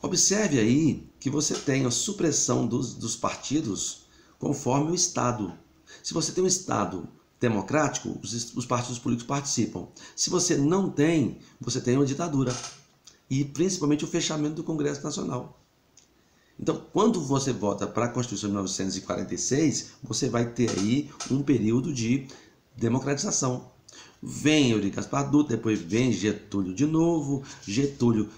Observe aí que você tem a supressão dos partidos conforme o Estado. Se você tem um Estado democrático, os partidos políticos participam. Se você não tem, você tem uma ditadura. E principalmente o fechamento do Congresso Nacional. Então, quando você vota para a Constituição de 1946, você vai ter aí um período de democratização. Vem Eurico Gaspar Dutra, depois vem Getúlio de novo, Getúlio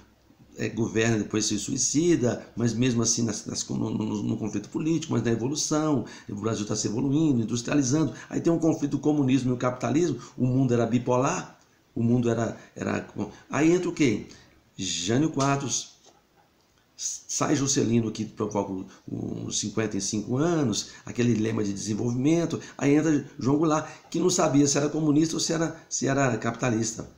governa, depois se suicida, mas mesmo assim no conflito político, mas na evolução, o Brasil está se evoluindo, industrializando, aí tem um conflito do comunismo e o capitalismo, o mundo era bipolar, o mundo era... Aí entra o quê? Jânio Quadros, sai Juscelino, que provoca uns 55 anos, aquele lema de desenvolvimento, aí entra João Goulart, que não sabia se era comunista ou se era capitalista.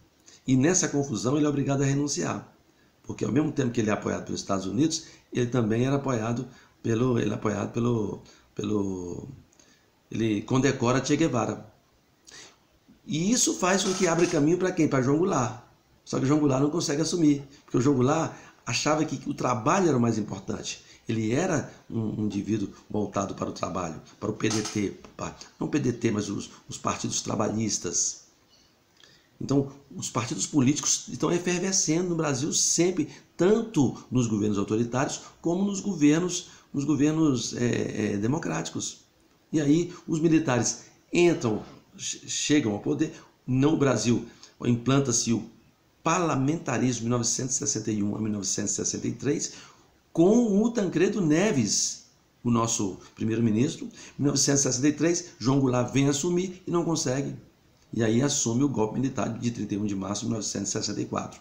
E nessa confusão ele é obrigado a renunciar, porque ao mesmo tempo que ele é apoiado pelos Estados Unidos, ele também era apoiado ele condecora Che Guevara. E isso faz com que abra caminho para quem? Para João Goulart. Só que o João Goulart não consegue assumir, porque o João Goulart achava que o trabalho era o mais importante. Ele era um indivíduo voltado para o trabalho, para o PDT, não o PDT, mas os partidos trabalhistas. Então, os partidos políticos estão efervescendo no Brasil sempre, tanto nos governos autoritários como nos governos democráticos. E aí os militares chegam ao poder. No Brasil, implanta-se o parlamentarismo de 1961 a 1963, com o Tancredo Neves, o nosso primeiro-ministro. Em 1963, João Goulart vem assumir e não consegue. E aí assume o golpe militar de 31 de março de 1964.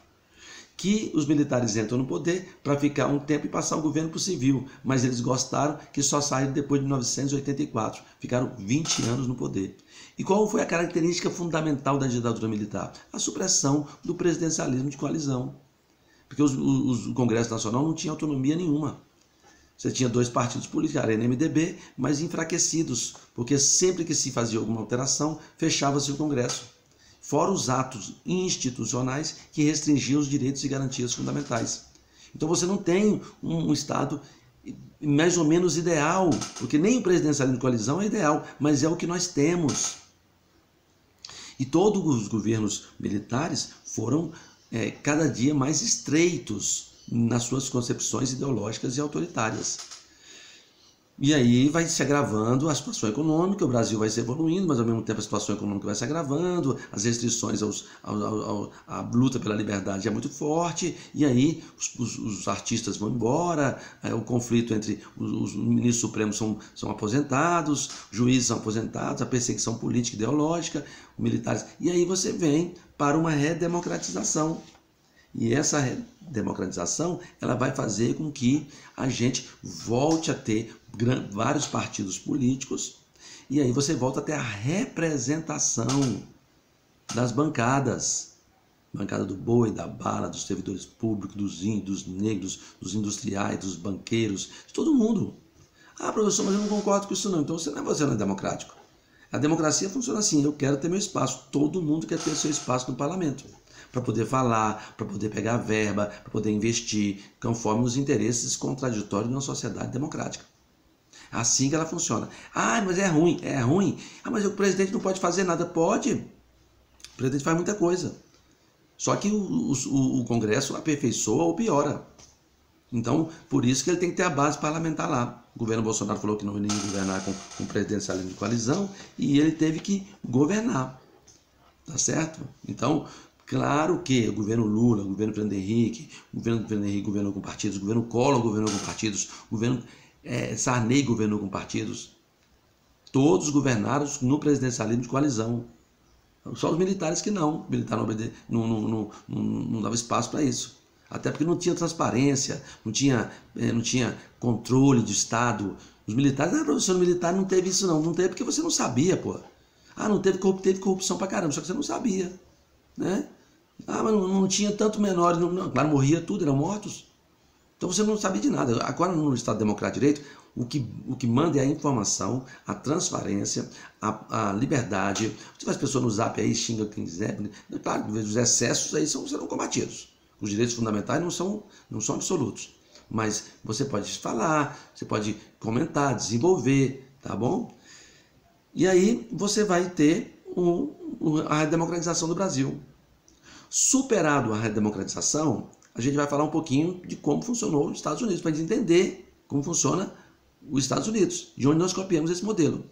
Que os militares entram no poder para ficar um tempo e passar o governo para o civil, mas eles gostaram que só saíram depois de 1984, ficaram 20 anos no poder. E qual foi a característica fundamental da ditadura militar? A supressão do presidencialismo de coalizão, porque o Congresso Nacional não tinha autonomia nenhuma. Você tinha dois partidos políticos, Arena e MDB, mas enfraquecidos, porque sempre que se fazia alguma alteração, fechava-se o Congresso. Fora os atos institucionais que restringiam os direitos e garantias fundamentais. Então você não tem um Estado mais ou menos ideal, porque nem o presidencialismo de coalizão é ideal, mas é o que nós temos. E todos os governos militares foram cada dia mais estreitos nas suas concepções ideológicas e autoritárias. E aí vai se agravando a situação econômica, o Brasil vai se evoluindo, mas ao mesmo tempo a situação econômica vai se agravando, as restrições à luta pela liberdade é muito forte, e aí os artistas vão embora, o conflito entre os ministros supremos são aposentados, juízes são aposentados, a perseguição política e ideológica, os militares, e aí você vem para uma redemocratização. E essa democratização ela vai fazer com que a gente volte a ter vários partidos políticos, e aí você volta a ter a representação das bancadas. Bancada do boi, da bala, dos servidores públicos, dos índios, dos negros, dos industriais, dos banqueiros, de todo mundo. Ah, professor, mas eu não concordo com isso não. Então você não é democrático. A democracia funciona assim, eu quero ter meu espaço. Todo mundo quer ter seu espaço no parlamento, para poder falar, para poder pegar verba, para poder investir, conforme os interesses contraditórios de uma sociedade democrática. Assim que ela funciona. Ah, mas é ruim. Ah, mas o presidente não pode fazer nada. Pode. O presidente faz muita coisa. Só que o Congresso aperfeiçoa ou piora. Então, por isso que ele tem que ter a base parlamentar lá. O governo Bolsonaro falou que não ia governar com presidencialismo de coalizão, e ele teve que governar. Tá certo? Então, claro que o governo Lula, o governo Fernando Henrique, governou com partidos, o governo Collor governou com partidos, o governo Sarney governou com partidos. Todos governaram no presidencialismo de coalizão. Só os militares que não. O militar não dava espaço para isso. Até porque não tinha transparência, não tinha controle do Estado. Os militares, professor militar não teve isso não. Não teve porque você não sabia, pô. Ah, não teve corrupção pra caramba, só que você não sabia, né? Ah, mas não tinha tanto menores, claro, morria tudo, eram mortos. Então você não sabia de nada. Agora no Estado Democrático de Direito, o que manda é a informação, a transparência, a liberdade. Se tiver as pessoas no zap aí, xinga quem quiser, claro, os excessos aí serão combatidos. Os direitos fundamentais não são absolutos. mas você pode falar, você pode comentar, desenvolver, tá bom? E aí você vai ter a redemocratização do Brasil. Superado a redemocratização, a gente vai falar um pouquinho de como funcionou os Estados Unidos, para a gente entender como funciona os Estados Unidos, de onde nós copiamos esse modelo.